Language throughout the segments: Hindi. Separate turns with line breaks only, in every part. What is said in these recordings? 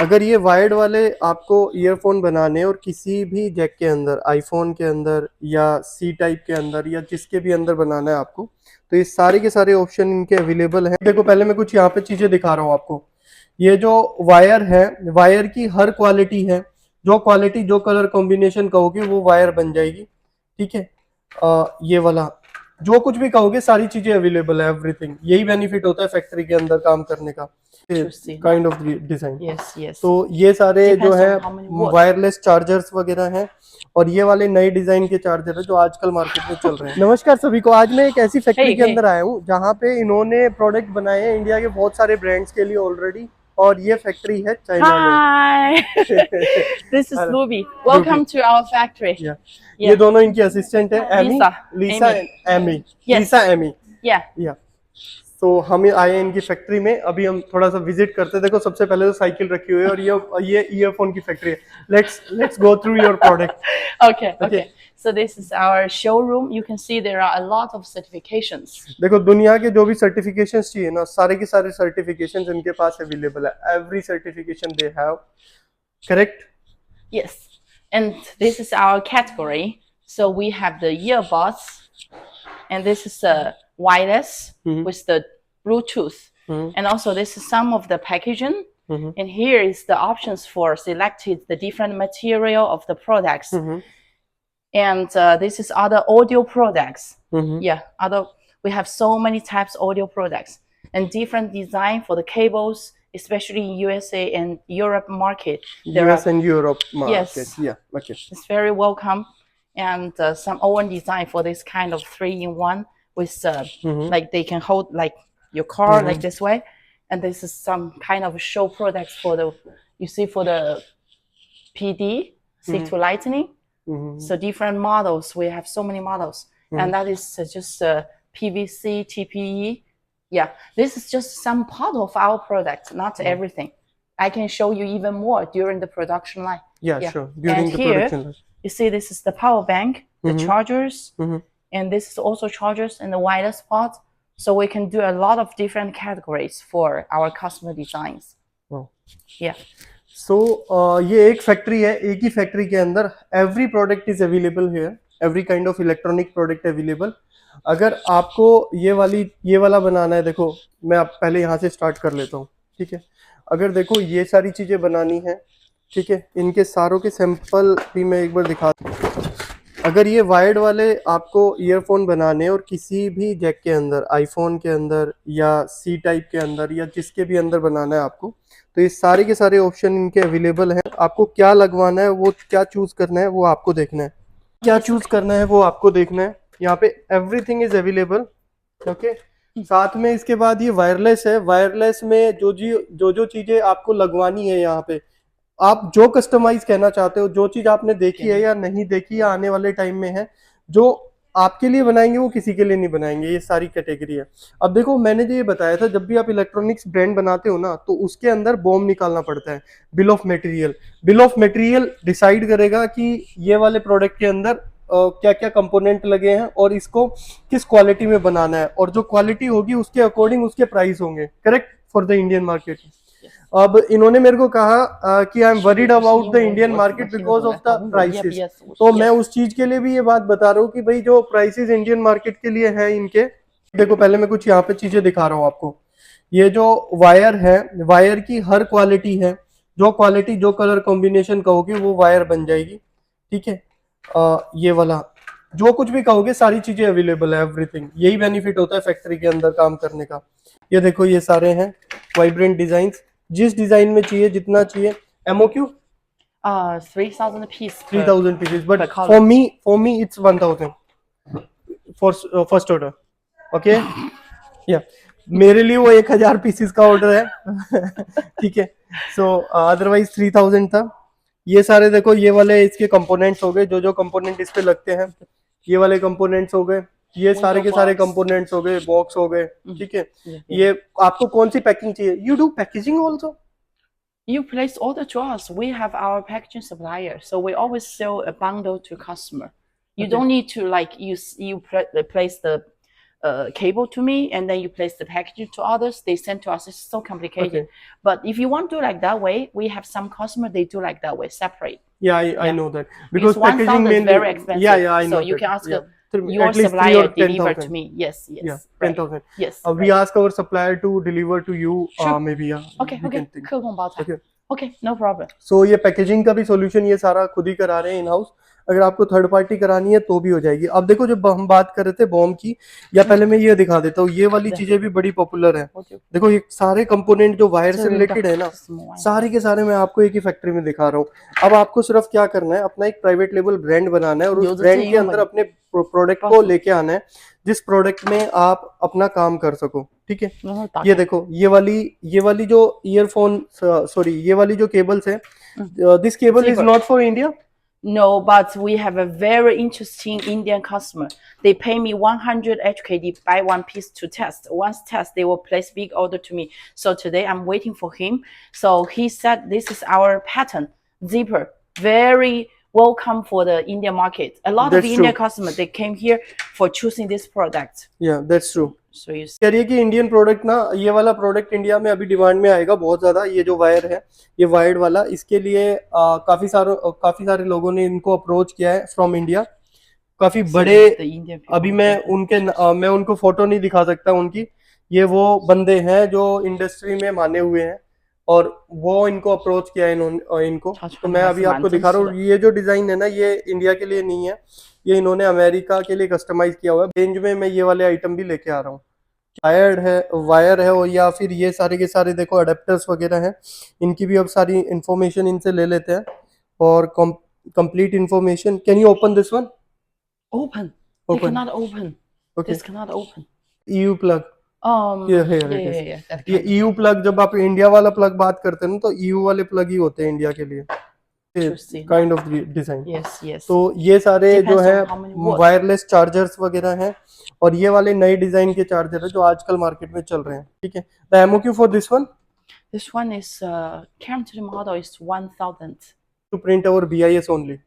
अगर ये वायर्ड वाले आपको ईयरफोन बनाने हैं और किसी भी जैक के अंदर, आईफोन के अंदर या सी टाइप के अंदर या जिसके भी अंदर बनाना है आपको, तो ये सारे के सारे ऑप्शन इनके अवेलेबल हैं। देखो पहले मैं कुछ यहाँ पे चीजें दिखा रहा हूँ आपको। ये जो वायर है, वायर की हर क्वालिटी है, जो क्वालिटी जो कलर कॉम्बिनेशन कहोगे वो वायर बन जाएगी। ठीक है, ये वाला जो कुछ भी कहोगे सारी चीजें अवेलेबल है, एवरीथिंग। यही बेनिफिट होता है फैक्ट्री के अंदर काम करने का,
Interesting.
Kind of design.
Yes, yes.
तो ये सारे जो
Depends
है
on how many watts.
Wireless chargers वगैरह हैं, और ये वाले नए डिजाइन के चार्जर है जो आजकल मार्केट में चल रहे हैं। नमस्कार सभी को, आज मैं एक ऐसी फैक्ट्री
Hey,
के
hey.
अंदर आया हूँ जहाँ पे इन्होंने प्रोडक्ट बनाए हैं इंडिया के बहुत सारे ब्रांड्स के लिए ऑलरेडी, और ये फैक्ट्री है चाइना में।
Hi. This is
Hello.
Ruby. Welcome to our factory.
Yeah.
Yeah.
ये दोनों इनकी असिस्टेंट है, Amy,
Lisa.
Lisa
Amy.
And Amy.
Yes.
Lisa Amy.
Yeah.
या तो हम आए हैं इनकी फैक्ट्री में। अभी हम थोड़ा सा विजिट करते हैं। देखो सबसे पहले तो साइकिल रखी हुई है, और ये ईयरफोन की फैक्ट्री है। Let's go through your product.
Okay. So this is our showroom. You can see there are a lot of certifications.
देखो दुनिया के जो भी सर्टिफिकेशंस चाहिए ना, सारे के सारे सर्टिफिकेशंस इनके पास अवेलेबल है। Every certification they have, correct?
Yes. And this is our category. So we have the earbuds, and this is a wireless with the Bluetooth. And also this is some of the packaging. And here is the options for selected the different material of the products. And this is other audio products. Yeah, we have so many types of audio products and different design for the cables, especially in USA and Europe market.
US and Europe market.
Yes.
Yeah, okay.
It's very welcome. And some own design for this kind of 3-in-1 with like they can hold like your car like this way. And this is some kind of show products for the, you see, for the PD, stick to lightning. So different models, we have so many models. And that is just PVC, TPE. Yeah, this is just some part of our product, not everything. I can show you even more during the production line.
Yeah, sure. During
And
the
here,
production line.
you see this is the power bank, the chargers, and this is also chargers in the wireless part. So we can do a lot of different categories for our customer designs.
Wow.
Yeah.
सो ये एक फैक्ट्री है, एक ही फैक्ट्री के अंदर every product is available here, every kind of electronic product available. अगर आपको ये वाला बनाना है, देखो मैं आप पहले यहाँ से स्टार्ट कर लेता हूँ। ठीक है, अगर देखो ये सारी चीजें बनानी है, ठीक है, इनके सारों के सैंपल भी मैं एक बार दिखा। अगर ये वायर्ड वाले आपको ईयरफोन बनाने और किसी भी जैक के अंदर, आईफोन के अंदर या सी टाइप के अंदर या जिसके भी अंदर बनाना है आपको, तो ये सारे के सारे ऑप्शन इनके अवेलेबल हैं। आपको क्या लगवाना है, वो क्या चूज करना है, वो आपको देखना है। क्या चूज करना है वो आपको देखना है। यहाँ पे एवरीथिंग इज अवेलेबल। ओके, साथ में इसके बाद ये वायरलेस है। वायरलेस में जो चीजें आपको लगवानी है, यहाँ पे आप जो कस्टमाइज कहना चाहते हो, जो चीज आपने देखी है या नहीं देखी या आने वाले टाइम में है, जो आपके लिए बनाएंगे वो किसी के लिए नहीं बनाएंगे। ये सारी कैटेगरी है। अब देखो मैंने जो ये बताया था, जब भी आप इलेक्ट्रॉनिक्स ब्रांड बनाते हो ना, तो उसके अंदर बॉम निकालना पड़ता है, bill of material. Bill of material decide करेगा कि ये वाले प्रोडक्ट के अंदर क्या क्या कंपोनेंट लगे हैं और इसको किस क्वालिटी में बनाना है, और जो क्वालिटी होगी उसके अकॉर्डिंग उसके प्राइस होंगे, correct, for the Indian market. अब इन्होंने मेरे को कहा कि I am worried about the Indian market because of the prices. तो मैं उस चीज के लिए भी ये बात बता रहा हूँ कि भाई जो प्राइसेस इंडियन मार्केट के लिए है इनके, देखो पहले मैं कुछ यहाँ पे चीजें दिखा रहा हूँ आपको। ये जो वायर है, वायर की हर क्वालिटी है, जो क्वालिटी जो कलर कॉम्बिनेशन कहोगे वो वायर बन जाएगी। ठीक है, ये वाला जो कुछ भी कहोगे सारी चीजें अवेलेबल है, एवरीथिंग। यही बेनिफिट होता है फैक्ट्री के अंदर काम करने का। ये देखो ये सारे हैं वाइब्रेंट डिजाइन, जिस डिजाइन में चाहिए, जितना चाहिए। MOQ
3,000 pieces.
3,000 pieces, but
per
for me it's 1,000 for first order. Okay, yeah, मेरे लिए वो 1,000 पीसेस का ऑर्डर है। ठीक है, सो अदरवाइज 3,000 था। ये सारे देखो, ये वाले इसके कंपोनेंट्स हो गए, जो कंपोनेंट इस पे लगते हैं, ये वाले कंपोनेंट्स हो गए, ये सारे के सारे कंपोनेंट्स हो गए, बॉक्स हो गए। ठीक है, ये आपको कौन सी पैकिंग चाहिए? You do packaging also?
You place order to us. We have our packaging supplier, so we always sell a bundle to customer. You don't need to like you place the cable to me, and then you place the packaging to others. They send to us. It's so complicated.
Okay.
But if you want to do like that way, we have some customer they do like that way, separate.
Yeah, I
Yeah.
know that
Because one
packaging
sound is
mainly.
very expensive.
Yeah, I know
So you
that.
can ask
Yeah.
your
At least 3
supplier
or
deliver to
10,000.
me. Yes, yes.
Yeah,
right.
10,000.
Yes.
We
right.
ask our supplier to deliver to you.
Sure.
Maybe yeah.
Okay,
we
okay.
can think.
客工包材
Okay.
Okay, no problem.
सो ये पैकेजिंग का भी सॉल्यूशन ये सारा खुद ही करा रहे हैं इन हाउस। अगर आपको थर्ड पार्टी करानी है तो भी हो जाएगी। अब देखो जब हम बात कर रहे थे बॉम्ब की, या पहले मैं ये दिखा देता हूँ, ये वाली चीजें भी बड़ी पॉपुलर है। देखो ये सारे कंपोनेंट जो वायर से रिलेटेड है ना, सारे के सारे मैं आपको एक ही फैक्ट्री में दिखा रहा हूँ। अब आपको सिर्फ क्या करना है, अपना एक प्राइवेट लेबल ब्रांड बनाना है और उस ब्रांड के अंदर अपने प्रोडक्ट को लेके आना है, जिस प्रोडक्ट में आप अपना काम कर सको। ठीक है, ये देखो ये वाली जो ईयरफोन, सॉरी ये वाली जो केबल्स है, this cable is not for India.
No, but we have a very interesting Indian customer. They pay me 100 HKD, buy one piece to test. Once test, they will place big order to me. So today I'm waiting for him. So he said this is our pattern, zipper, very welcome for the Indian market. A lot of Indian customers, they came here for choosing this product.
Yeah, that's true.
So you see.
कह रही है कि इंडियन प्रोडक्ट ना, ये वाला प्रोडक्ट इंडिया में अभी डिमांड में आएगा बहुत ज्यादा। ये जो वायर है, ये वायर्ड वाला, इसके लिए काफी सारे लोगों ने इनको अप्रोच किया है फ्रॉम इंडिया। काफी बड़े, अभी मैं उनको फोटो नहीं दिखा सकता उनकी। ये वो बंदे हैं जो इंडस्ट्री में माने हुए हैं और वो इनको अप्रोच किया है इनको। तो मैं अभी आपको दिखा रहा हूँ, ये जो डिजाइन है ना, ये इंडिया के लिए नहीं है, ये इन्होंने अमेरिका के लिए कस्टमाइज किया हुआ है। रेंज में मैं ये वाले आइटम भी लेके आ रहा हूँ। वायर है और या फिर ये सारे के सारे देखो अडेप्टर्स वगैरह हैं, इनकी भी अब सारी इंफॉर्मेशन इनसे ले लेते हैं और complete information. Can you open this one?
Open. They cannot open.
Okay.
This cannot open.
EU plug.
Yeah.
ये EU प्लग, जब आप इंडिया वाला प्लग बात करते हैं ना, तो EU वाले प्लग ही होते हैं इंडिया के लिए, काइंड ऑफ डिजाइन।
Yes.
तो ये सारे जो है
है
वायरलेस चार्जर्स वगैरह हैं और ये वाले नए डिजाइन के चार्जर है जो आजकल मार्केट में चल रहे हैं। ठीक है, the MOQ for this one?
This one is currently model is 1000.
To print our BIS only.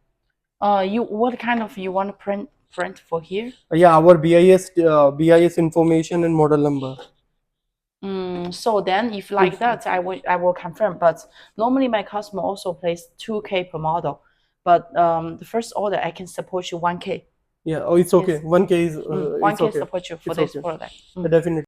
What kind of you want to print for here?
Yeah, our BIS information and model number.
So then if like that, I will confirm. But normally my customer also place 2K per model. But the first order I can support you 1K.
Yeah, oh, it's okay.
Yes.
1K is
1K
it's okay.
support you for
It's
this
okay.
product.
Definitely.